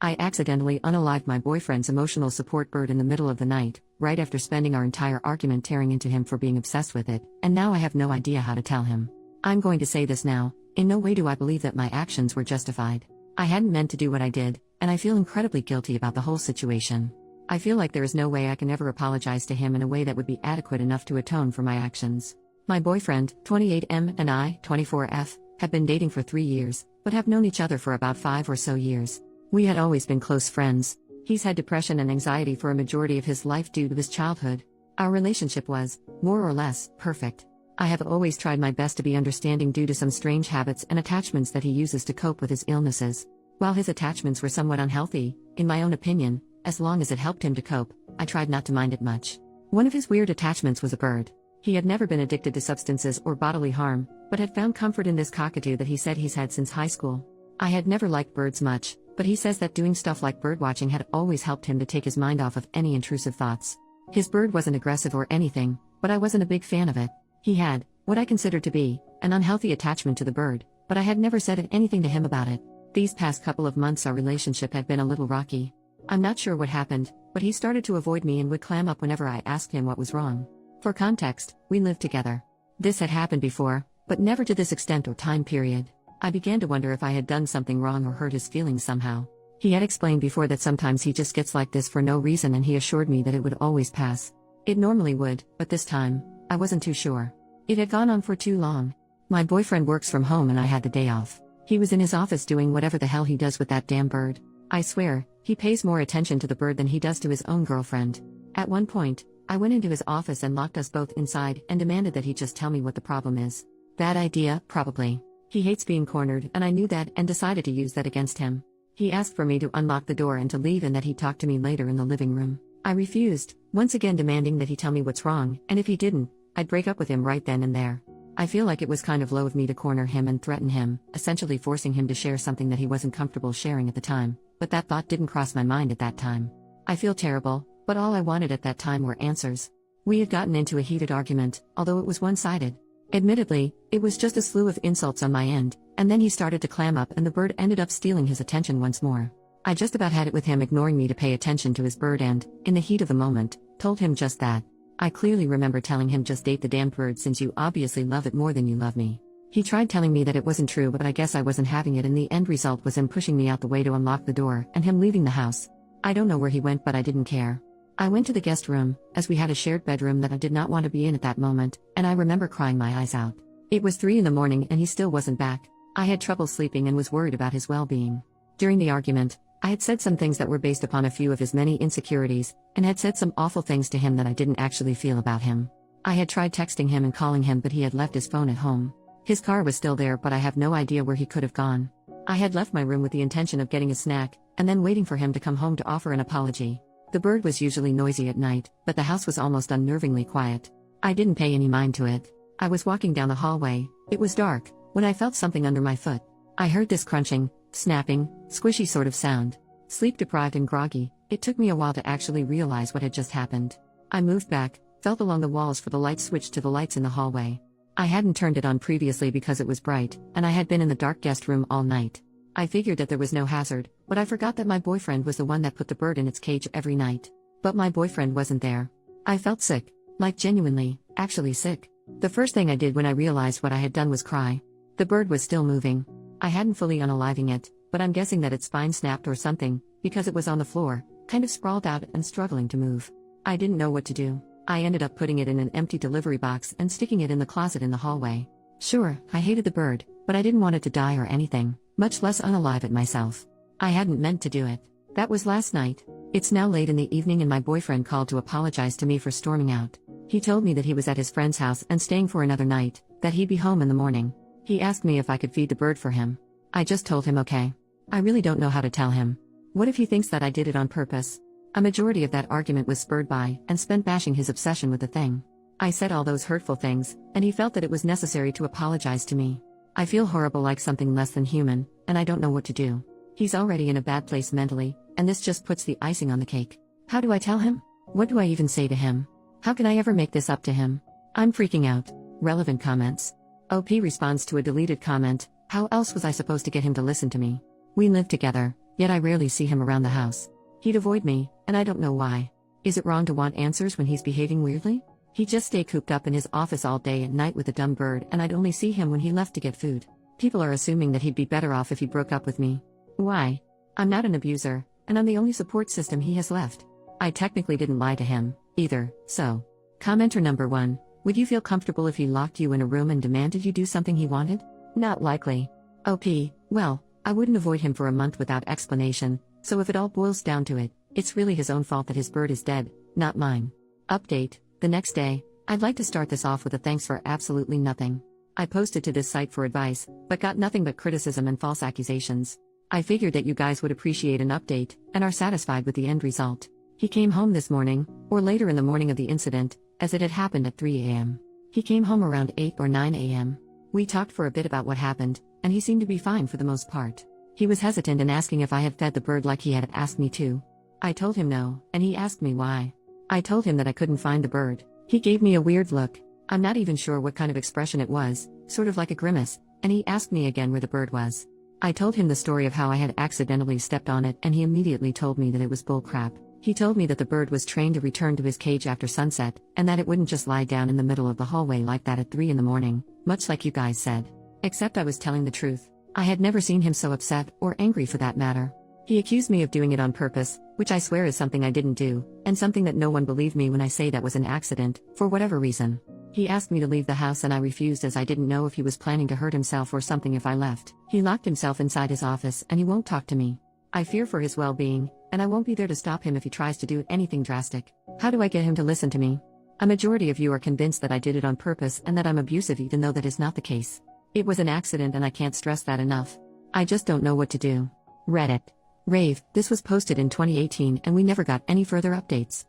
I accidentally unalived my boyfriend's emotional support bird in the middle of the night, right after spending our entire argument tearing into him for being obsessed with it, and now I have no idea how to tell him. I'm going to say this now, in no way do I believe that my actions were justified. I hadn't meant to do what I did, and I feel incredibly guilty about the whole situation. I feel like there is no way I can ever apologize to him in a way that would be adequate enough to atone for my actions. My boyfriend, 28M, and I, 24F, have been dating for 3 years, but have known each other for about 5 or so years. We had always been close friends. He's had depression and anxiety for a majority of his life due to his childhood. Our relationship was, more or less, perfect. I have always tried my best to be understanding due to some strange habits and attachments that he uses to cope with his illnesses. While his attachments were somewhat unhealthy, in my own opinion, as long as it helped him to cope, I tried not to mind it much. One of his weird attachments was a bird. He had never been addicted to substances or bodily harm, but had found comfort in this cockatoo that he said he's had since high school. I had never liked birds much, but he says that doing stuff like birdwatching had always helped him to take his mind off of any intrusive thoughts. His bird wasn't aggressive or anything, but I wasn't a big fan of it. He had, what I considered to be, an unhealthy attachment to the bird, but I had never said anything to him about it. These past couple of months our relationship had been a little rocky. I'm not sure what happened, but he started to avoid me and would clam up whenever I asked him what was wrong. For context, we lived together. This had happened before, but never to this extent or time period. I began to wonder if I had done something wrong or hurt his feelings somehow. He had explained before that sometimes he just gets like this for no reason, and he assured me that it would always pass. It normally would, but this time, I wasn't too sure. It had gone on for too long. My boyfriend works from home and I had the day off. He was in his office doing whatever the hell he does with that damn bird. I swear, he pays more attention to the bird than he does to his own girlfriend. At one point, I went into his office and locked us both inside and demanded that he just tell me what the problem is. Bad idea, probably. He hates being cornered, and I knew that and decided to use that against him. He asked for me to unlock the door and to leave and that he'd talk to me later in the living room. I refused, once again demanding that he tell me what's wrong, and if he didn't, I'd break up with him right then and there. I feel like it was kind of low of me to corner him and threaten him, essentially forcing him to share something that he wasn't comfortable sharing at the time, but that thought didn't cross my mind at that time. I feel terrible, but all I wanted at that time were answers. We had gotten into a heated argument, although it was one-sided. Admittedly, it was just a slew of insults on my end, and then he started to clam up and the bird ended up stealing his attention once more. I just about had it with him ignoring me to pay attention to his bird and, in the heat of the moment, told him just that. I clearly remember telling him just date the damn bird since you obviously love it more than you love me. He tried telling me that it wasn't true, but I guess I wasn't having it, and the end result was him pushing me out the way to unlock the door and him leaving the house. I don't know where he went, but I didn't care. I went to the guest room, as we had a shared bedroom that I did not want to be in at that moment, and I remember crying my eyes out. It was 3 in the morning and he still wasn't back. I had trouble sleeping and was worried about his well-being. During the argument, I had said some things that were based upon a few of his many insecurities, and had said some awful things to him that I didn't actually feel about him. I had tried texting him and calling him, but he had left his phone at home. His car was still there, but I have no idea where he could have gone. I had left my room with the intention of getting a snack, and then waiting for him to come home to offer an apology. The bird was usually noisy at night, but the house was almost unnervingly quiet. I didn't pay any mind to it. I was walking down the hallway, it was dark, when I felt something under my foot. I heard this crunching, snapping, squishy sort of sound. Sleep-deprived and groggy, it took me a while to actually realize what had just happened. I moved back, felt along the walls for the light switch to the lights in the hallway. I hadn't turned it on previously because it was bright, and I had been in the dark guest room all night. I figured that there was no hazard, but I forgot that my boyfriend was the one that put the bird in its cage every night. But my boyfriend wasn't there. I felt sick. Like genuinely, actually sick. The first thing I did when I realized what I had done was cry. The bird was still moving. I hadn't fully unaliving it, but I'm guessing that its spine snapped or something, because it was on the floor, kind of sprawled out and struggling to move. I didn't know what to do. I ended up putting it in an empty delivery box and sticking it in the closet in the hallway. Sure, I hated the bird, but I didn't want it to die or anything, much less unalive it myself. I hadn't meant to do it. That was last night. It's now late in the evening and my boyfriend called to apologize to me for storming out. He told me that he was at his friend's house and staying for another night, that he'd be home in the morning. He asked me if I could feed the bird for him. I just told him okay. I really don't know how to tell him. What if he thinks that I did it on purpose? A majority of that argument was spurred by and spent bashing his obsession with the thing. I said all those hurtful things, and he felt that it was necessary to apologize to me. I feel horrible, like something less than human, and I don't know what to do. He's already in a bad place mentally, and this just puts the icing on the cake. How do I tell him? What do I even say to him? How can I ever make this up to him? I'm freaking out. Relevant comments. OP responds to a deleted comment. How else was I supposed to get him to listen to me? We live together, yet I rarely see him around the house. He'd avoid me, and I don't know why. Is it wrong to want answers when he's behaving weirdly? He'd just stay cooped up in his office all day and night with a dumb bird, and I'd only see him when he left to get food. People are assuming that he'd be better off if he broke up with me. Why? I'm not an abuser, and I'm the only support system he has left. I technically didn't lie to him, either, so. Commenter number 1, would you feel comfortable if he locked you in a room and demanded you do something he wanted? Not likely. OP, well, I wouldn't avoid him for a month without explanation, so if it all boils down to it, it's really his own fault that his bird is dead, not mine. Update, the next day, I'd like to start this off with a thanks for absolutely nothing. I posted to this site for advice, but got nothing but criticism and false accusations. I figured that you guys would appreciate an update, and are satisfied with the end result. He came home this morning, or later in the morning of the incident, as it had happened at 3 a.m. He came home around 8 or 9 a.m. We talked for a bit about what happened, and he seemed to be fine for the most part. He was hesitant in asking if I had fed the bird like he had asked me to. I told him no, and he asked me why. I told him that I couldn't find the bird. He gave me a weird look. I'm not even sure what kind of expression it was, sort of like a grimace, and he asked me again where the bird was. I told him the story of how I had accidentally stepped on it, and he immediately told me that it was bullcrap. He told me that the bird was trained to return to his cage after sunset, and that it wouldn't just lie down in the middle of the hallway like that at 3 in the morning, much like you guys said. Except I was telling the truth. I had never seen him so upset, or angry for that matter. He accused me of doing it on purpose, which I swear is something I didn't do, and something that no one believed me when I say that was an accident, for whatever reason. He asked me to leave the house and I refused as I didn't know if he was planning to hurt himself or something if I left. He locked himself inside his office and he won't talk to me. I fear for his well-being, and I won't be there to stop him if he tries to do anything drastic. How do I get him to listen to me? A majority of you are convinced that I did it on purpose and that I'm abusive, even though that is not the case. It was an accident and I can't stress that enough. I just don't know what to do. Reddit. Rave, this was posted in 2018 and we never got any further updates.